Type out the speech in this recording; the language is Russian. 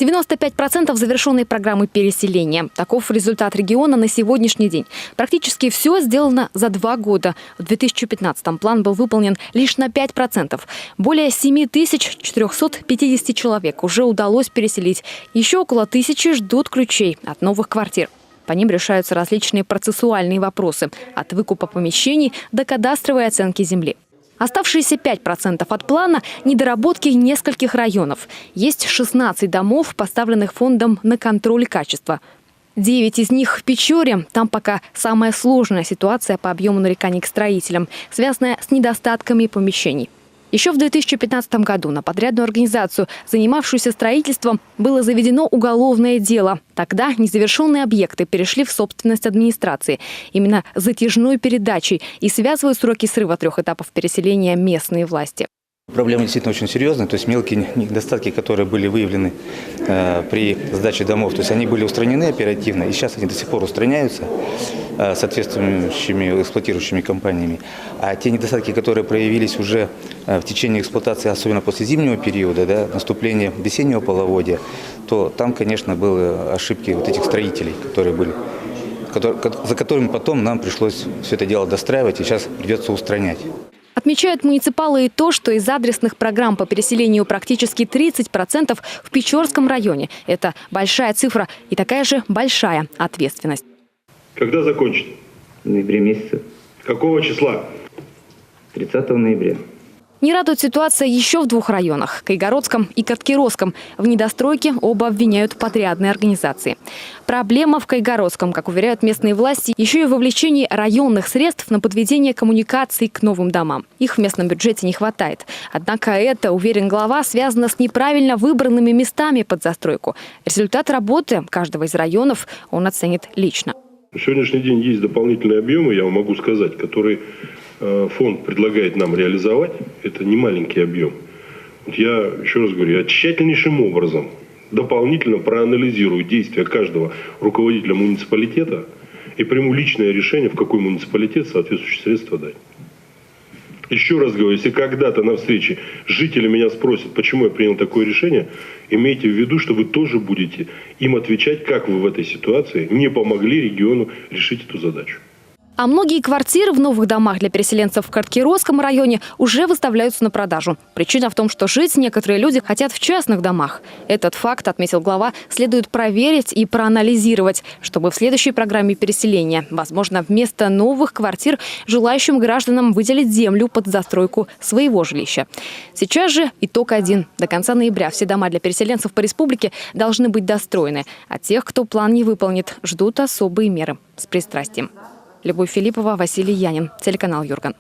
95% завершенной программы переселения. Таков результат региона на сегодняшний день. Практически все сделано за 2 года. В 2015-м план был выполнен лишь на 5%. Более 7450 человек уже удалось переселить. Еще около 1000 ждут ключей от новых квартир. По ним решаются различные процессуальные вопросы. От выкупа помещений до кадастровой оценки земли. Оставшиеся 5% от плана – недоработки нескольких районов. Есть 16 домов, поставленных фондом на контроль качества. 9 из них в Печоре. Там пока самая сложная ситуация по объему нареканий к строителям, связанная с недостатками помещений. Еще в 2015 году на подрядную организацию, занимавшуюся строительством, было заведено уголовное дело. Тогда незавершенные объекты перешли в собственность администрации. Именно затяжной передачей и связывают сроки срыва 3 этапов переселения местные власти. Проблема действительно очень серьезная, то есть мелкие недостатки, которые были выявлены при сдаче домов, то есть они были устранены оперативно, и сейчас они до сих пор устраняются соответствующими эксплуатирующими компаниями. А те недостатки, которые проявились уже в течение эксплуатации, особенно после зимнего периода, наступления весеннего половодья, то там, конечно, были ошибки вот этих строителей, которые были, за которыми потом нам пришлось все это дело достраивать и сейчас придется устранять. Отмечают муниципалы и то, что из адресных программ по переселению практически 30% в Печорском районе. Это большая цифра и такая же большая ответственность. Когда закончить? В ноябре месяце. Какого числа? 30 ноября. Не радует ситуация еще в 2 районах – Кайгородском и Карткировском. В недостройке оба обвиняют подрядные организации. Проблема в Кайгородском, как уверяют местные власти, еще и в вовлечении районных средств на подведение коммуникаций к новым домам. Их в местном бюджете не хватает. Однако это, уверен глава, связано с неправильно выбранными местами под застройку. Результат работы каждого из районов он оценит лично. На сегодняшний день есть дополнительные объемы, я вам могу сказать, которые фонд предлагает нам реализовать. Это не маленький объем. Я еще раз говорю, я тщательнейшим образом дополнительно проанализирую действия каждого руководителя муниципалитета и приму личное решение, в какой муниципалитет соответствующие средства дать. Еще раз говорю, если когда-то на встрече жители меня спросят, почему я принял такое решение, имейте в виду, что вы тоже будете им отвечать, как вы в этой ситуации не помогли региону решить эту задачу. А многие квартиры в новых домах для переселенцев в Карткировском районе уже выставляются на продажу. Причина в том, что жить некоторые люди хотят в частных домах. Этот факт, отметил глава, следует проверить и проанализировать, чтобы в следующей программе переселения, возможно, вместо новых квартир желающим гражданам выделить землю под застройку своего жилища. Сейчас же итог один. До конца ноября все дома для переселенцев по республике должны быть достроены. А тех, кто план не выполнит, ждут особые меры с пристрастием. Любовь Филиппова, Василий Янин, телеканал Юрган.